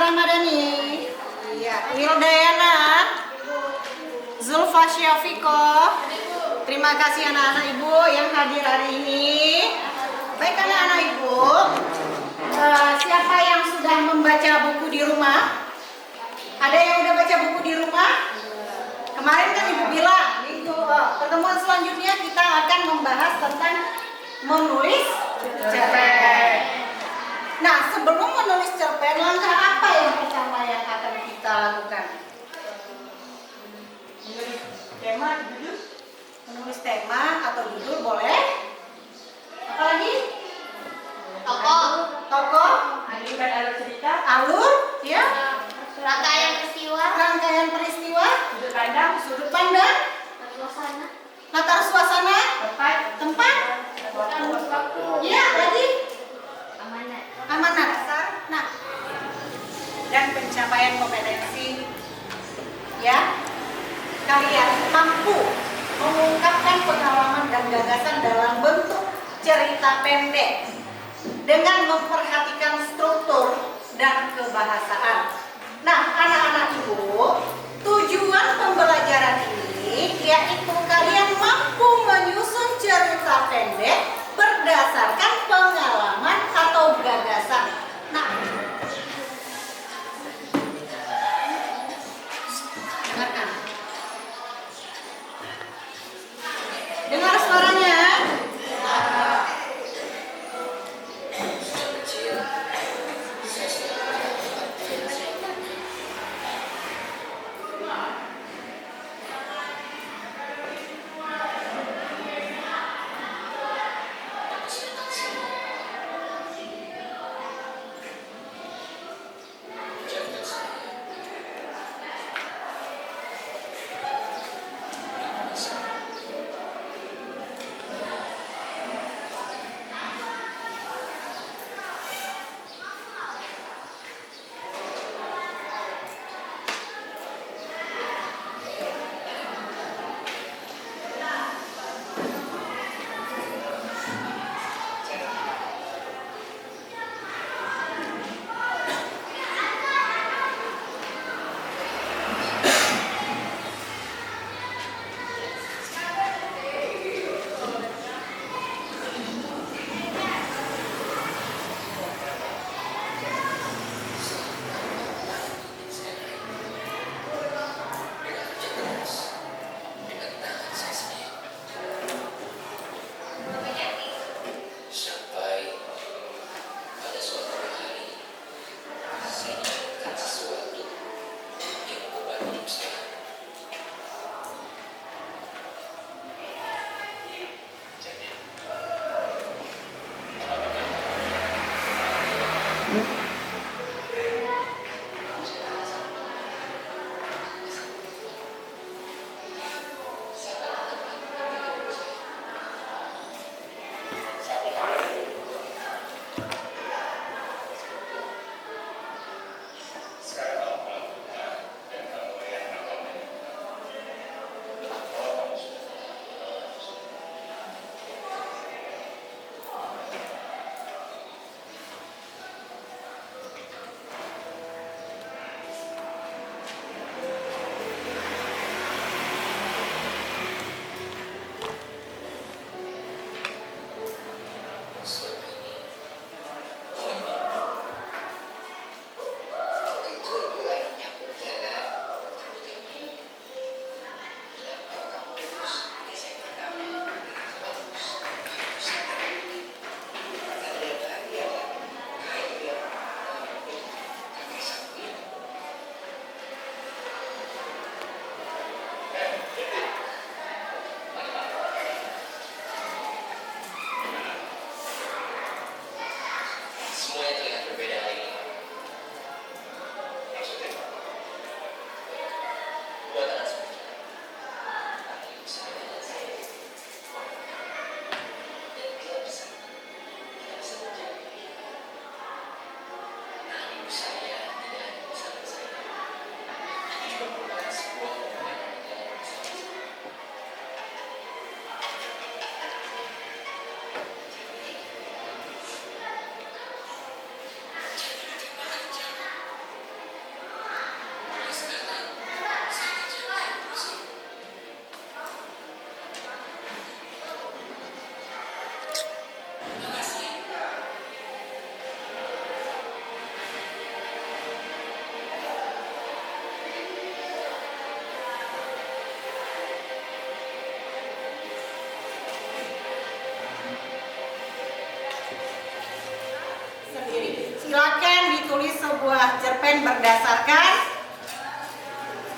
Ramadhani. Iya, Wildayana, Zulfa Syafiko. Terima kasih anak-anak ibu yang hadir hari ini. Baik anak-anak ibu, siapa yang sudah membaca buku di rumah? Ada yang udah baca buku di rumah? Kemarin kan ibu bilang, pertemuan selanjutnya kita akan membahas tentang menulis cerpen. Nah, sebelum menulis cerpen, langkah apa yang pertama yang akan kita lakukan? Menulis tema, judul? Menulis tema atau judul boleh. Apa lagi? Tokoh. Alur cerita. Alur, ya. Rangkaian peristiwa. Sudut pandang. Latar suasana. Tempat. Ya, lagi. Amanat. Nah, dan pencapaian kompetensi. Ya. Kalian mampu mengungkapkan pengalaman dan gagasan dalam bentuk cerita pendek dengan memperhatikan struktur dan kebahasaan. Nah, anak-anak ibu, tujuan pembelajaran ini yaitu kalian mampu menyusun cerita pendek berdasarkan pengalaman atau gagasan. Nah, dengarkan. Dengar suaranya. sebuah cerpen berdasarkan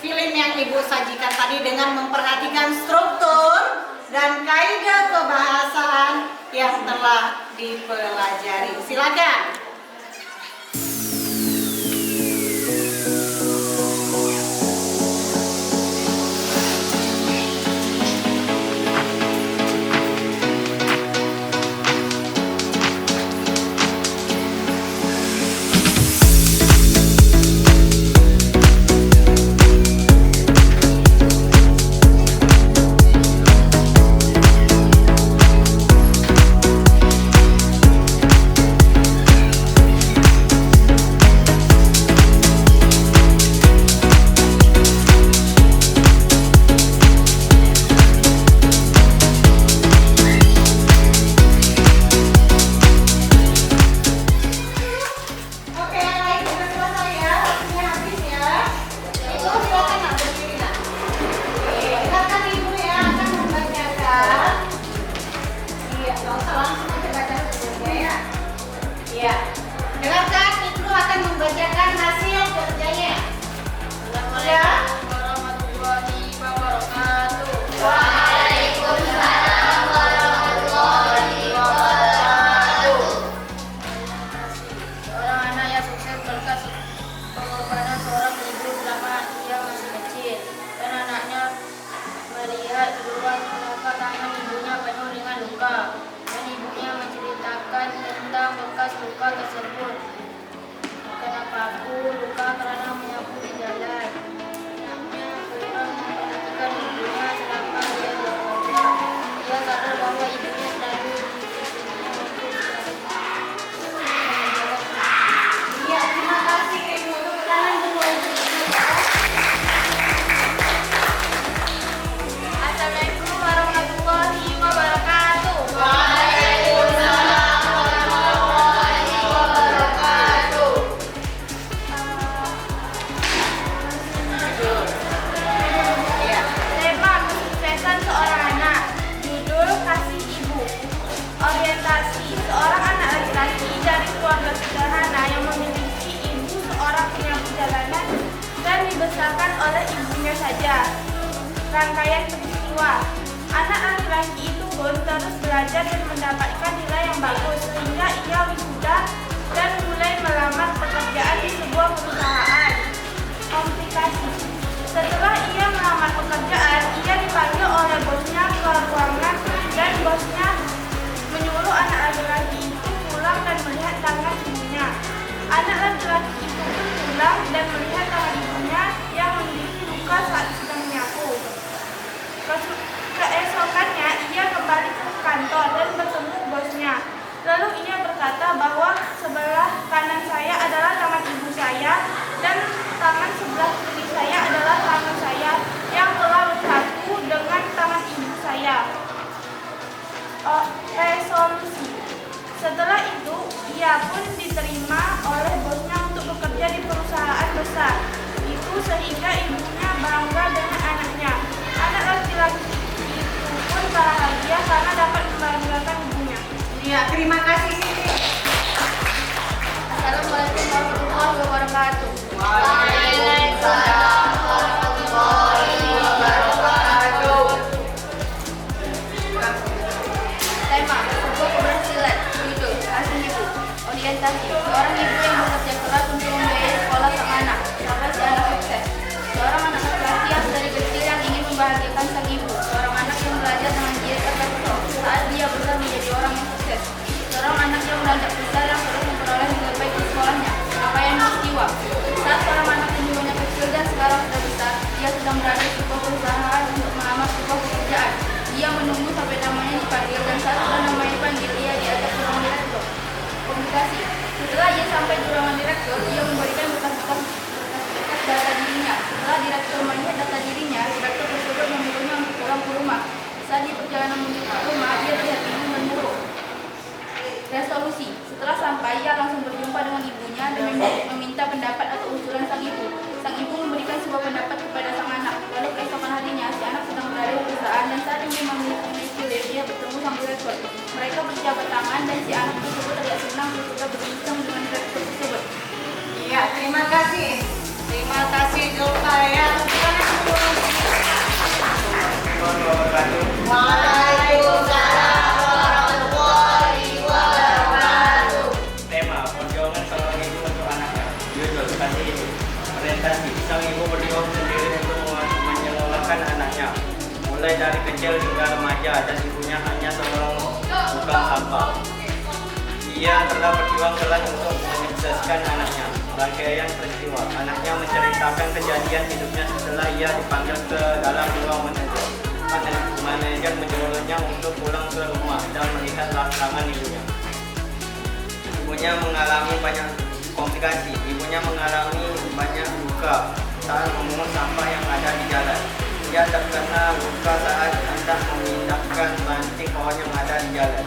film yang Ibu sajikan tadi dengan memperhatikan struktur dan kaidah kebahasaan yang telah dipelajari. Silakan. Luka tersebut. Kenapa aku luka? Karena menyapu di jalan. Anaknya kurang memperhatikan ibunya selama dia bekerja. Dia sadar bahwa ibunya selalu di sisinya untuk Iya, terima kasih Ibu. Tangan dulu. Assalamualaikum warahmatullahi wabarakatuh. Tema kesuksesan seorang anak. Judul Kasih Ibu. Orientasi seorang anak laki-laki dari keluarga sederhana yang memiliki ibu seorang penyapu jalanan dan dibesarkan oleh ibunya saja. Rangkaian peristiwa. Anak laki-laki itu pun terus belajar dan mendapatkan nilai yang bagus sehingga ia wisuda dan mulai melamar pekerjaan di sebuah perusahaan. Komplikasi. Setelah ia melamar pekerjaan, ia dipanggil oleh bosnya ke ruangan dan bosnya menyuruh anak laki-laki itu pulang dan melihat tangan ibunya. Anak laki-laki itu pun pulang dan melihat tangan ibunya yang memiliki luka saat sedang menyapu. Keesokannya ia kembali ke kantor dan bertemu bosnya. Lalu ia berkata bahwa sebelah kanan saya adalah tangan ibu saya dan tangan sebelah kiri saya adalah tangan saya yang telah bersatu dengan tangan ibu saya. Resolusi. Setelah itu, ia pun diterima oleh bosnya untuk bekerja di perusahaan besar itu sehingga ibunya bangga dengan anaknya. Anak laki-laki itu pun bahagia karena dapat membanggakan ibunya. Iya, terima kasih Siti. Assalamualaikum warahmatullahi wabarakatuh. Waalaikumsalam warahmatullahi wabarakatuh. Tema sebuah keberhasilan. Judul Kasih Ibu. Orientasi seorang ibu yang bekerja keras untuk membiayai sekolah sang anak sampai si anak sukses. Seorang anak laki-laki yang dari kecil yang ingin membahagiakan sang ibu. Seorang anak yang belajar dengan giat tertentu saat dia besar menjadi orang yang sukses. Seorang anak yang beranjak besar yang terus memperoleh nilai baik di sekolahnya. Rangkaian peristiwa. Saat seorang anak yang jiwanya kecil dan sekarang sudah besar, dia sedang berada di sebuah perusahaan untuk melamar sebuah pekerjaan. Dia menunggu sampai namanya dipanggil dan saat sudah namanya dipanggil, ia diajak ke ruangan direktur. Komunikasi. Setelah ia sampai di ruangan direktur, ia memberikan berkas-berkas data dirinya. Setelah direktur melihat data dirinya, direktur tersebut menyuruhnya untuk pulang ke rumah. Saat di perjalanan menuju ke rumah, dia terlihat bingung dan murung. Resolusi. Setelah sampai, ia langsung berjumpa dengan ibunya dan meminta pendapat atau usulan sang ibu. Sang ibu memberikan sebuah pendapat kepada sang anak. Lalu keesokan harinya, si anak sedang berada di perusahaan dan saat ingin memiliki kuliah, dia bertemu sang direktur. Mereka berjabat tangan dan si anak tersebut terlihat senang sesudah berbincang dengan direktur tersebut. Iya, Waalaikumsalam warahmatullahi wabarakatuh. Tema perjuangan seorang ibu untuk anaknya. Judul kasih ibu. Orientasi sang ibu berjuang sendiri untuk menyekolahkan anaknya. Mulai dari kecil hingga remaja dan ibunya hanya seorang tukang sampah. Ia telah berjuang keras untuk menyukseskan anaknya. Rangkaian peristiwa. Anaknya menceritakan kejadian hidupnya setelah ia dipanggil ke dalam ruang manajer. Manajer menyuruhnya untuk pulang ke rumah dan melihat tangan ibunya. Ibunya mengalami banyak komplikasi. Ibunya mengalami banyak luka saat memungut sampah yang ada di jalan. Ia terkena luka saat hendak memindahkan ranting pohon yang ada di jalan.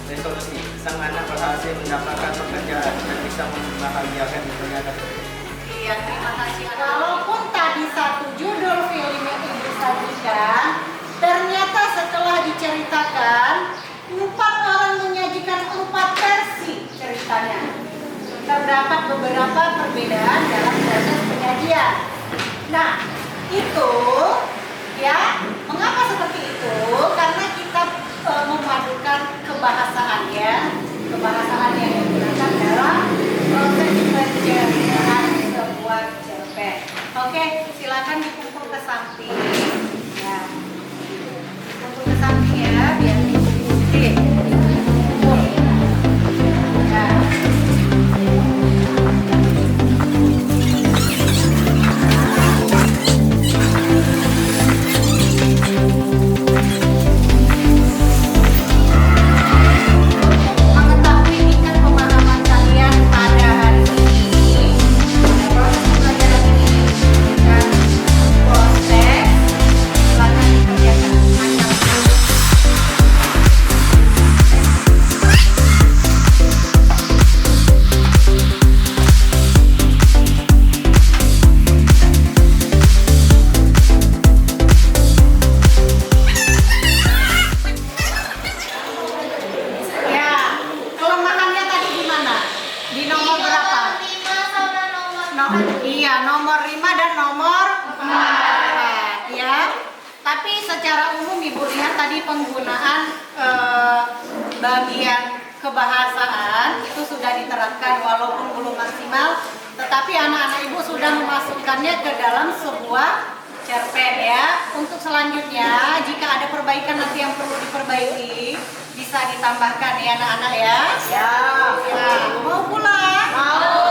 Resolusi, sang anak berhasil mendapatkan pekerjaan dan bisa membahagiakan ibunya tersebut. Iya, terima kasih. Walaupun tadi satu judul film yang ibu sajikan, ternyata setelah diceritakan, 4 orang menyajikan 4 versi ceritanya. Terdapat beberapa perbedaan dalam proses penyajian. Nah, itu ya, mengapa seperti itu? Karena kita memadukan kebahasaan yang digunakan dalam proses penceritaan sebuah cerpen. Oke, silakan dikumpul ke samping. Ya, kumpul ke samping ya, biar diikuti. Kumpul. Ya. Mengetahui tingkat pemahaman kalian pada hari ini, proses pembelajaran ini dan proses silakan dikerjakan. Ya, kelemahannya tadi di mana? Di nomor berapa? Iya, nomor 5 dan nomor 4 ya. Tapi secara umum Ibu lihat tadi penggunaan bagian kebahasaan itu sudah diterapkan walaupun belum maksimal, tetapi anak-anak Ibu sudah memasukkannya ke dalam sebuah cerpen ya. Untuk selanjutnya jika ada perbaikan nanti yang perlu diperbaiki bisa ditambahkan ya anak-anak ya. Ya. Mau pulang? Mau.